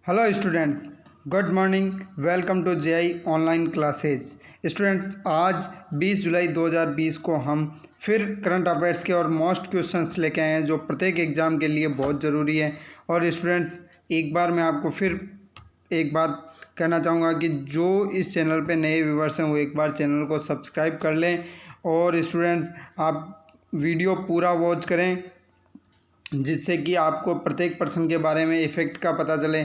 Hello students, good morning. Welcome to JEE online classes. Students, आज 20 जुलाई 2020 को हम फिर करंट अफेयर्स के और मोस्ट क्वेश्चंस लेके आए हैं जो प्रत्येक एग्ज़ाम के लिए बहुत ज़रूरी है। और स्टूडेंट्स, एक बार मैं आपको फिर एक बात कहना चाहूँगा कि जो इस चैनल पे नए व्यूवर्स हैं वो एक बार चैनल को सब्सक्राइब कर लें। और स्टूडेंट्स, आप वीडियो पूरा वॉच करें जिससे कि आपको प्रत्येक प्रश्न के बारे में इफ़ेक्ट का पता चले।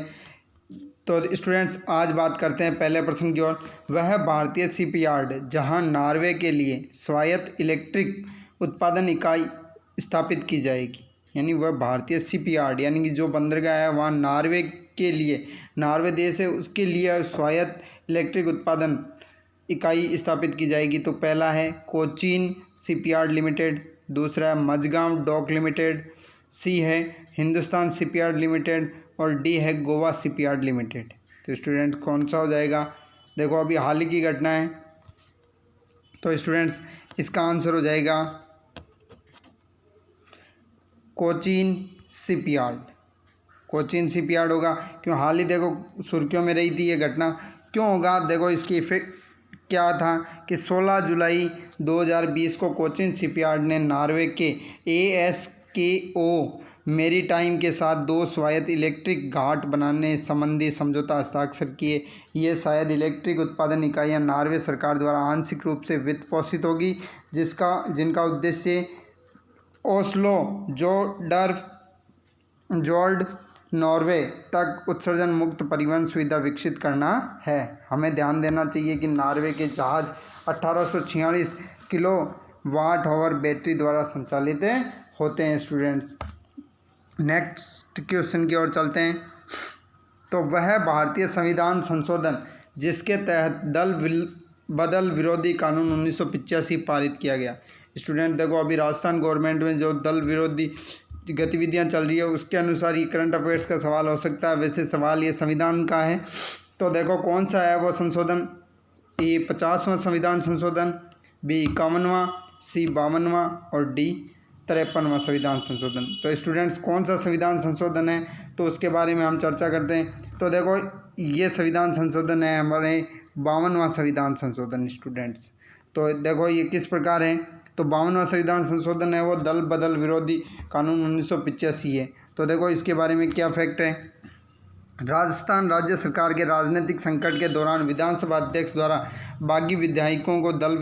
तो स्टूडेंट्स, आज बात करते हैं पहले प्रश्न की ओर। वह भारतीय शिपयार्ड जहां नॉर्वे के लिए स्वायत्त इलेक्ट्रिक उत्पादन इकाई स्थापित की जाएगी, यानी वह भारतीय शिपयार्ड यानी कि जो बंदरगाह है वहाँ नॉर्वे के लिए, नॉर्वे देश है उसके लिए स्वायत्त इलेक्ट्रिक उत्पादन इकाई स्थापित की जाएगी। तो पहला है कोचीन शिपयार्ड लिमिटेड, दूसरा है मझगांव डॉक लिमिटेड, सी है हिंदुस्तान शिपयार्ड लिमिटेड और डी है गोवा शिपयार्ड लिमिटेड। तो स्टूडेंट कौन सा हो जाएगा? देखो, अभी हाल ही की घटना है, तो स्टूडेंट्स इसका आंसर हो जाएगा कोचीन शिपयार्ड। कोचीन शिपयार्ड होगा, क्यों? हाल ही देखो सुर्खियों में रही थी ये घटना। क्यों होगा? देखो, इसकी इफेक्ट क्या था कि 16 जुलाई 2020 को कोचीन शिपयार्ड ने नॉर्वे के ASKO मेरीटाइम के साथ दो स्वायत्त इलेक्ट्रिक घाट बनाने संबंधी समझौता हस्ताक्षर किए। ये शायद इलेक्ट्रिक उत्पादन इकाइयाँ नॉर्वे सरकार द्वारा आंशिक रूप से वित्त पोषित होगी, जिनका उद्देश्य ओस्लो जोर्ड नॉर्वे तक उत्सर्जन मुक्त परिवहन सुविधा विकसित करना है। हमें ध्यान देना चाहिए कि नॉर्वे के जहाज 1846 किलोवाट आवर बैटरी द्वारा संचालित होते हैं। स्टूडेंट्स, नेक्स्ट क्वेश्चन की ओर चलते हैं। तो वह भारतीय संविधान संशोधन जिसके तहत दल बदल विरोधी कानून 1985 पारित किया गया। स्टूडेंट देखो, अभी राजस्थान गवर्नमेंट में जो दल विरोधी गतिविधियां चल रही है उसके अनुसार ये करंट अफेयर्स का सवाल हो सकता है। वैसे सवाल ये संविधान का है, तो देखो कौन सा है वो संशोधन। ए 50वां संविधान संशोधन, बी 51वां, सी 52वां और डी 53वां संविधान संशोधन। तो स्टूडेंट्स, कौन सा संविधान संशोधन है तो उसके बारे में हम चर्चा करते हैं। तो देखो, ये संविधान संशोधन है हमारे 52वां संविधान संशोधन। स्टूडेंट्स, तो देखो ये किस प्रकार है। तो 52वां संविधान संशोधन है वो दल बदल विरोधी कानून 1985 है। तो देखो इसके बारे में क्या फैक्ट है। राजस्थान राज्य सरकार के राजनीतिक संकट के दौरान विधानसभा अध्यक्ष द्वारा बागी विधायकों को दल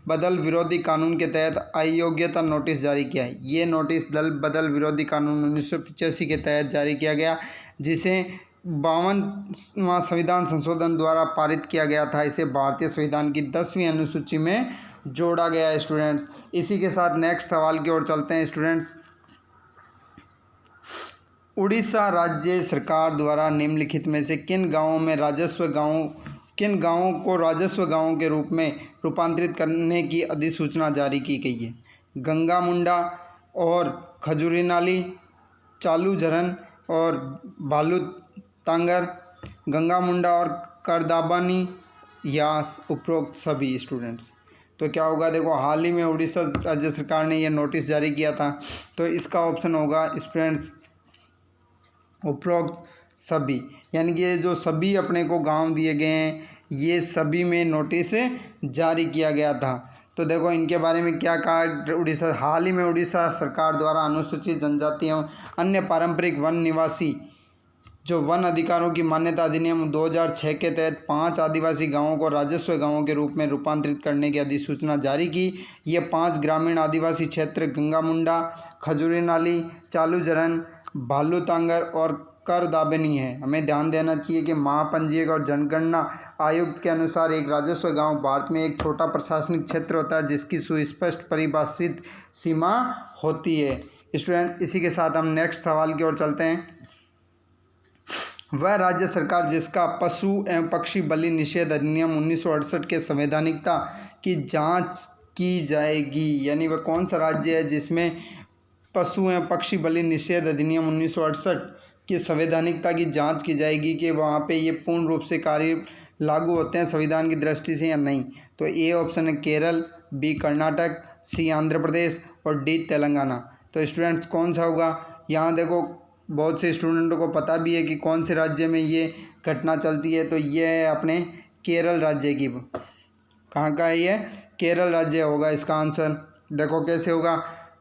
बदल विरोधी कानून के तहत अयोग्यता नोटिस जारी किया है। ये नोटिस दल बदल विरोधी कानून 1985 के तहत जारी किया गया, जिसे 52वां संविधान संशोधन द्वारा पारित किया गया था। इसे भारतीय संविधान की 10वीं अनुसूची में जोड़ा गया है। स्टूडेंट्स, इसी के साथ नेक्स्ट सवाल की ओर चलते हैं। स्टूडेंट्स, उड़ीसा राज्य सरकार द्वारा निम्नलिखित में से किन गांवों को राजस्व गांवों के रूप में रूपांतरित करने की अधिसूचना जारी की गई है? गंगा मुंडा और खजूरी नाली, चालू झरन और भालू तांगर, गंगा मुंडा और करदाबानी या उपरोक्त सभी। स्टूडेंट्स, तो क्या होगा? देखो, हाल ही में उड़ीसा राज्य सरकार ने यह नोटिस जारी किया था, तो इसका ऑप्शन होगा स्टूडेंट्स उपरोक्त सभी, यानी कि ये जो सभी अपने को गांव दिए गए हैं ये सभी में नोटिस जारी किया गया था। तो देखो इनके बारे में क्या कहा। उड़ीसा, हाल ही में उड़ीसा सरकार द्वारा अनुसूचित जनजाति एवं अन्य पारंपरिक वन निवासी जो वन अधिकारों की मान्यता अधिनियम 2006 के तहत 5 आदिवासी गांवों को राजस्व गांवों के रूप में रूपांतरित करने की अधिसूचना जारी की। ये 5 ग्रामीण आदिवासी क्षेत्र गंगा मुंडा, खजूरी नाली, चालू झरन, भालू तांगर और करदाबनी है। हमें ध्यान देना चाहिए कि महापंजीयक और जनगणना आयुक्त के अनुसार एक राजस्व गांव भारत में एक छोटा प्रशासनिक क्षेत्र होता है जिसकी सुस्पष्ट परिभाषित सीमा होती है। स्टूडेंट, इसी के साथ हम नेक्स्ट सवाल की ओर चलते हैं। वह राज्य सरकार जिसका पशु एवं पक्षी बलि निषेध अधिनियम 1968 के संवैधानिकता की जांच की जाएगी, यानी वह कौन सा राज्य है जिसमें पशु एवं पक्षी बलि निषेध अधिनियम 1968 की संवैधानिकता की जांच की जाएगी कि वहाँ पे ये पूर्ण रूप से कार्य लागू होते हैं संविधान की दृष्टि से या नहीं। तो ए ऑप्शन है केरल, बी कर्नाटक, सी आंध्र प्रदेश और डी तेलंगाना। तो स्टूडेंट्स, कौन सा होगा? यहाँ देखो बहुत से स्टूडेंटों को पता भी है कि कौन से राज्य में ये घटना चलती है, तो ये है अपने केरल राज्य की। कहाँ का है ये? केरल राज्य होगा इसका आंसर। देखो कैसे होगा,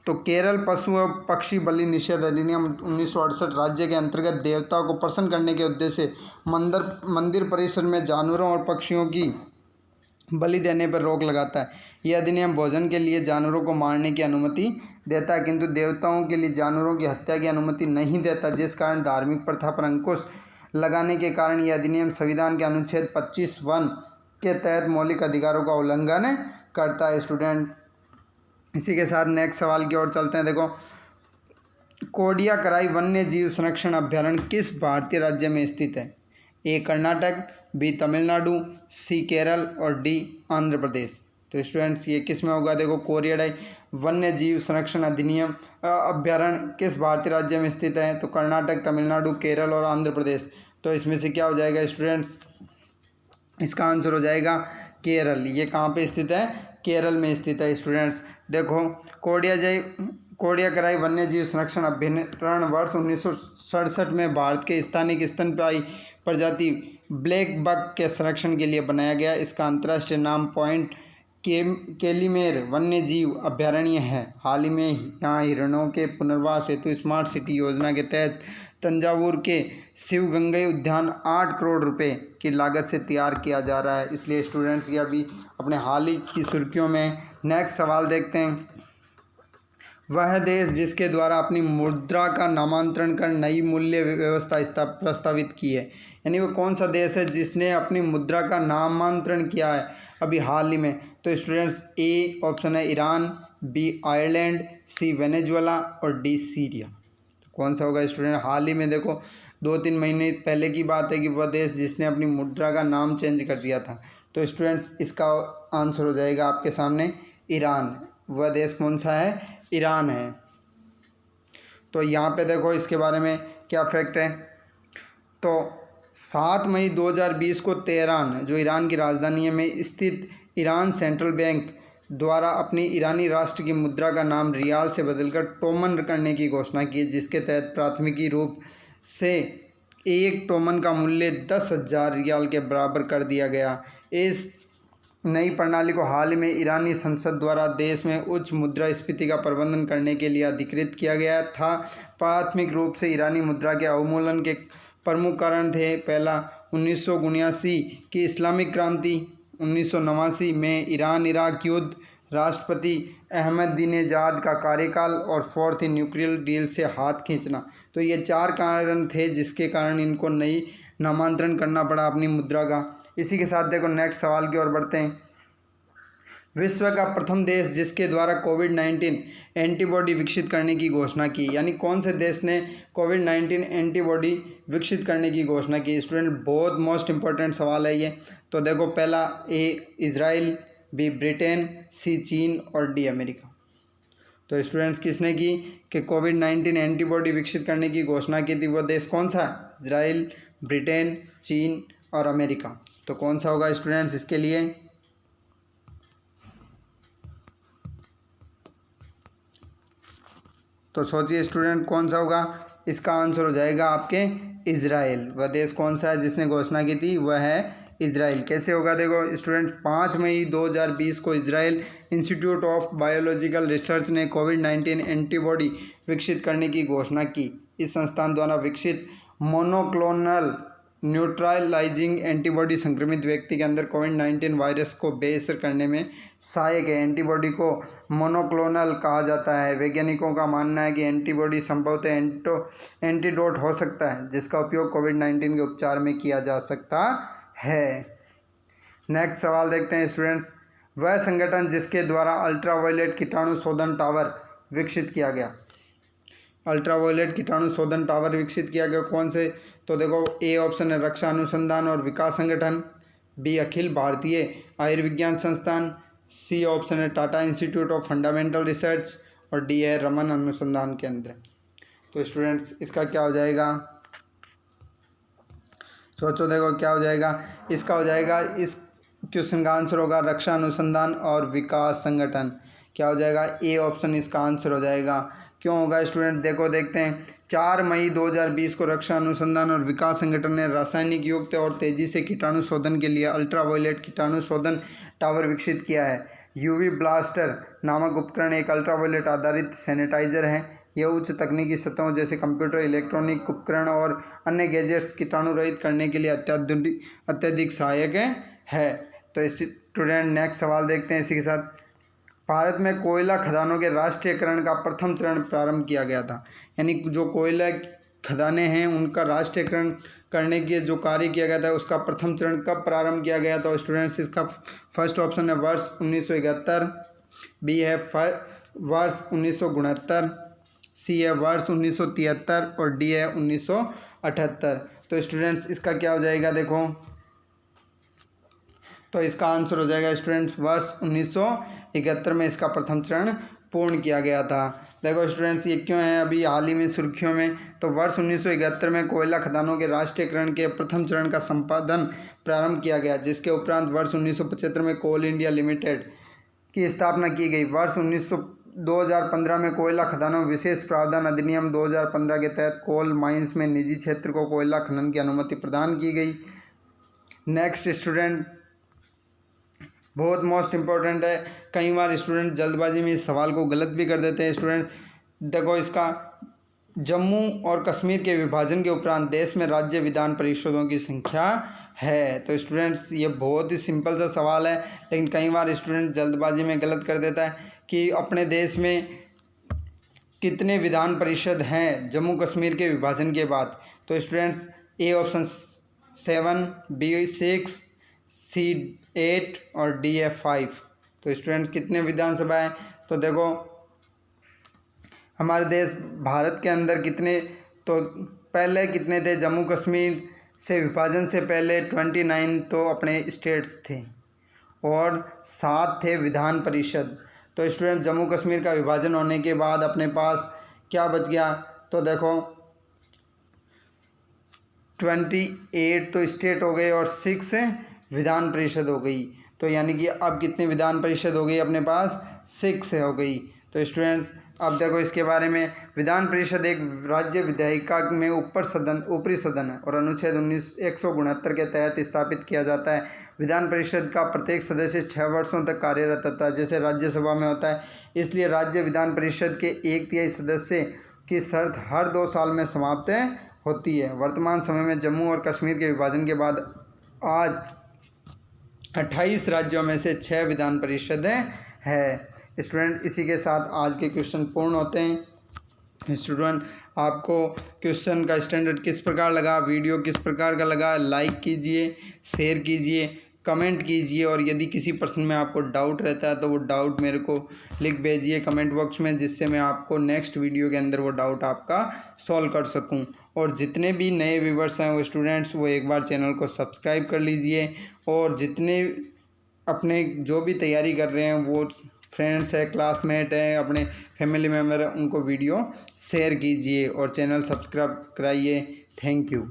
तो केरल पशु और पक्षी बलि निषेध अधिनियम 1968 राज्य के अंतर्गत देवताओं को प्रसन्न करने के उद्देश्य से मंदिर परिसर में जानवरों और पक्षियों की बलि देने पर रोक लगाता है। यह अधिनियम भोजन के लिए जानवरों को मारने की अनुमति देता है, किंतु देवताओं के लिए जानवरों की हत्या की अनुमति नहीं देता, जिस कारण धार्मिक प्रथा पर अंकुश लगाने के कारण यह अधिनियम संविधान के अनुच्छेद 25(1) के तहत मौलिक अधिकारों का उल्लंघन करता है स्टूडेंट। इसी के साथ नेक्स्ट सवाल की ओर चलते हैं। देखो, कोडियाकराई वन्य जीव संरक्षण अभ्यारण्य किस भारतीय राज्य में स्थित है? ए कर्नाटक, बी तमिलनाडु, सी केरल और डी आंध्र प्रदेश। तो स्टूडेंट्स ये किस में होगा? देखो, कोडियाकराई वन्य जीव संरक्षण अधिनियम अभ्यारण्य किस भारतीय राज्य में स्थित है? तो कर्नाटक, तमिलनाडु, केरल और आंध्र प्रदेश। तो इसमें से क्या हो जाएगा स्टूडेंट्स? इसका आंसर हो जाएगा केरल। ये कहाँ पे स्थित है? केरल में स्थित है स्टूडेंट्स। देखो, कोडियाकराई वन्य जीव संरक्षण अभ्यारण्य वर्ष 1967 में भारत के स्थानिक स्तनपायी प्रजाति ब्लैक बक के संरक्षण के लिए बनाया गया। इसका अंतर्राष्ट्रीय नाम पॉइंट केलीमेर वन्य जीव अभ्यारण्य है। हाल ही में यहाँ हिरणों के पुनर्वास हेतु स्मार्ट सिटी योजना के तहत तंजावुर के शिवगंगई उद्यान 8 करोड़ रुपए की लागत से तैयार किया जा रहा है। इसलिए स्टूडेंट्स ये अभी अपने हाल ही की सुर्खियों में। नेक्स्ट सवाल देखते हैं। वह देश जिसके द्वारा अपनी मुद्रा का नामांतरण कर नई मूल्य व्यवस्था प्रस्तावित की है, यानी वो कौन सा देश है जिसने अपनी मुद्रा का नामांतरण किया है अभी हाल ही में? तो स्टूडेंट्स ए ऑप्शन है ईरान, बी आयरलैंड, सी वेनेजुएला और डी सीरिया। तो कौन सा होगा स्टूडेंट? हाल ही में देखो 2-3 महीने पहले की बात है कि वह देश जिसने अपनी मुद्रा का नाम चेंज कर दिया था। तो स्टूडेंट्स इसका आंसर हो जाएगा आपके सामने ईरान। वह देश कौन सा है? ईरान है। तो यहाँ पे देखो इसके बारे में क्या फैक्ट है। तो 7 मई 2020 को तेहरान, जो ईरान की राजधानी में स्थित ईरान सेंट्रल बैंक द्वारा अपनी ईरानी राष्ट्र की मुद्रा का नाम रियाल से बदलकर टोमन करने की घोषणा की, जिसके तहत प्राथमिकी रूप से एक टोमन का मूल्य 10,000 रियाल के बराबर कर दिया गया। इस नई प्रणाली को हाल ही में ईरानी संसद द्वारा देश में उच्च मुद्रास्फीति का प्रबंधन करने के लिए अधिकृत किया गया था। प्राथमिक रूप से ईरानी मुद्रा के अवमूल्यन के प्रमुख कारण थे। पहला, 1979 की इस्लामिक क्रांति, 1989 में ईरान इराक युद्ध, राष्ट्रपति अहमदीनेजाद का कार्यकाल और फोर्थ न्यूक्लियर डील से हाथ खींचना। तो ये 4 कारण थे जिसके कारण इनको नई नामांतरण करना पड़ा अपनी मुद्रा का। इसी के साथ देखो नेक्स्ट सवाल की ओर बढ़ते हैं। विश्व का प्रथम देश जिसके द्वारा कोविड-19 एंटीबॉडी विकसित करने की घोषणा की, यानी कौन से देश ने कोविड-19 एंटीबॉडी विकसित करने की घोषणा की? स्टूडेंट बहुत मोस्ट इंपॉर्टेंट सवाल है ये। तो देखो, पहला ए इजराइल, बी ब्रिटेन, सी चीन और डी अमेरिका। तो स्टूडेंट्स किसने की कि कोविड-19 एंटीबॉडी विकसित करने की घोषणा की थी? वो देश कौन सा? इजराइल, ब्रिटेन, चीन और अमेरिका। तो कौन सा होगा स्टूडेंट्स इसके लिए? तो सोचिए स्टूडेंट कौन सा होगा? इसका आंसर हो जाएगा आपके इजराइल। वह देश कौन सा है जिसने घोषणा की थी? वह है इजराइल। कैसे होगा? देखो स्टूडेंट, 5 मई 2020 को Israel institute of biological research ने कोविड-19 एंटीबॉडी विकसित करने की घोषणा की। इस संस्थान द्वारा विकसित मोनोक्लोनल न्यूट्रलाइजिंग एंटीबॉडी संक्रमित व्यक्ति के अंदर कोविड-19 वायरस को बेअसर करने में सहायक है। एंटीबॉडी को मोनोक्लोनल कहा जाता है। वैज्ञानिकों का मानना है कि एंटीबॉडी संभवतः एंटीडोट हो सकता है जिसका उपयोग कोविड-19 के उपचार में किया जा सकता है। नेक्स्ट सवाल देखते हैं स्टूडेंट्स। वह संगठन जिसके द्वारा अल्ट्रावायलेट कीटाणु शोधन टावर विकसित किया गया, अल्ट्रावायलेट कीटाणु शोधन टावर विकसित किया गया कौन से? तो देखो, ए ऑप्शन है रक्षा अनुसंधान और विकास संगठन, बी अखिल भारतीय आयुर्विज्ञान संस्थान, सी ऑप्शन है Tata institute of fundamental research और डी है रमन अनुसंधान केंद्र। तो स्टूडेंट्स इसका क्या हो जाएगा? सोचो, देखो क्या हो जाएगा? इसका हो जाएगा, इस क्वेश्चन का आंसर होगा रक्षा अनुसंधान और विकास संगठन। क्या हो जाएगा? ए ऑप्शन इसका आंसर हो जाएगा, क्यों होगा स्टूडेंट? देखते हैं 4 मई 2020 को रक्षा अनुसंधान और विकास संगठन ने रासायनिक युक्त और तेजी से कीटाणु शोधन के लिए अल्ट्रावायलेट कीटाणु शोधन टावर विकसित किया है। यूवी ब्लास्टर नामक उपकरण एक अल्ट्रावायलेट आधारित सैनिटाइजर है। यह उच्च तकनीकी सतहों जैसे कंप्यूटर, इलेक्ट्रॉनिक उपकरण और अन्य गैजेट्स कीटाणु रहित करने के लिए अत्यधिक सहायक है। तो स्टूडेंट नेक्स्ट सवाल देखते हैं इसी के साथ। भारत में कोयला खदानों के राष्ट्रीयकरण का प्रथम चरण प्रारंभ किया गया था। यानी जो कोयला खदानें हैं उनका राष्ट्रीयकरण करने के जो कार्य किया गया था उसका प्रथम चरण कब प्रारंभ किया गया? तो स्टूडेंट्स इसका फर्स्ट ऑप्शन है वर्ष 1971, बी है वर्ष 1969, सी है वर्ष 1973 और डी है 1978। तो स्टूडेंट्स इसका क्या हो जाएगा? देखो तो इसका आंसर हो जाएगा स्टूडेंट्स वर्ष 1971 में इसका प्रथम चरण पूर्ण किया गया था। देखो स्टूडेंट्स ये क्यों है अभी हाल ही में सुर्खियों में? तो वर्ष 1971 में कोयला खदानों के राष्ट्रीयकरण के प्रथम चरण का संपादन प्रारंभ किया गया, जिसके उपरांत वर्ष 1975 में कोल इंडिया लिमिटेड की स्थापना की गई। वर्ष 2015 में कोयला खदानों विशेष प्रावधान अधिनियम 2015 के तहत कोल माइंस में निजी क्षेत्र को कोयला खनन की अनुमति प्रदान की गई। नेक्स्ट स्टूडेंट बहुत मोस्ट इम्पोर्टेंट है, कई बार स्टूडेंट जल्दबाजी में इस सवाल को गलत भी कर देते हैं। स्टूडेंट देखो इसका जम्मू और कश्मीर के विभाजन के उपरांत देश में राज्य विधान परिषदों की संख्या है। तो स्टूडेंट्स ये बहुत ही सिंपल सा सवाल है, लेकिन कई बार स्टूडेंट जल्दबाजी में गलत कर देता है कि अपने देश में कितने विधान परिषद हैं जम्मू कश्मीर के विभाजन के बाद। तो स्टूडेंट्स ए ऑप्शन 7, बी 6, सी 8 और डी है 5। तो स्टूडेंट्स कितने विधानसभा है? तो देखो हमारे देश भारत के अंदर कितने, तो पहले कितने थे? जम्मू कश्मीर से विभाजन से पहले 29 तो अपने स्टेट्स थे और 7 थे विधान परिषद। तो स्टूडेंट जम्मू कश्मीर का विभाजन होने के बाद अपने पास क्या बच गया? तो देखो 28 तो स्टेट हो गए और 6 विधान परिषद हो गई। तो यानी कि अब कितनी विधान परिषद हो गई अपने पास? 6 हो गई। तो स्टूडेंट्स अब देखो इसके बारे में, विधान परिषद एक राज्य विधायिका में ऊपरी सदन है और अनुच्छेद 169 के तहत स्थापित किया जाता है। विधान परिषद का प्रत्येक सदस्य 6 वर्षों तक कार्यरत होता है, जैसे राज्यसभा में होता है। इसलिए राज्य विधान परिषद के 1/3 सदस्य की शर्त हर 2 साल में समाप्त होती है। वर्तमान समय में जम्मू और कश्मीर के विभाजन के बाद आज 28 राज्यों में से 6 विधान परिषद है। स्टूडेंट इसी के साथ आज के क्वेश्चन पूर्ण होते हैं। स्टूडेंट आपको क्वेश्चन का स्टैंडर्ड किस प्रकार लगा, वीडियो किस प्रकार का लगा, लाइक कीजिए, शेयर कीजिए, कमेंट कीजिए और यदि किसी प्रश्न में आपको डाउट रहता है तो वो डाउट मेरे को लिख भेजिए कमेंट बॉक्स में, जिससे मैं आपको नेक्स्ट वीडियो के अंदर वो डाउट आपका सॉल्व कर सकूं। और जितने भी नए व्यूवर्स हैं वो स्टूडेंट्स वो एक बार चैनल को सब्सक्राइब कर लीजिए और जितने अपने जो भी तैयारी कर रहे हैं वो फ्रेंड्स है, क्लासमेट है, अपने फैमिली मेम्बर है, उनको वीडियो शेयर कीजिए और चैनल सब्सक्राइब कराइए। Thank you.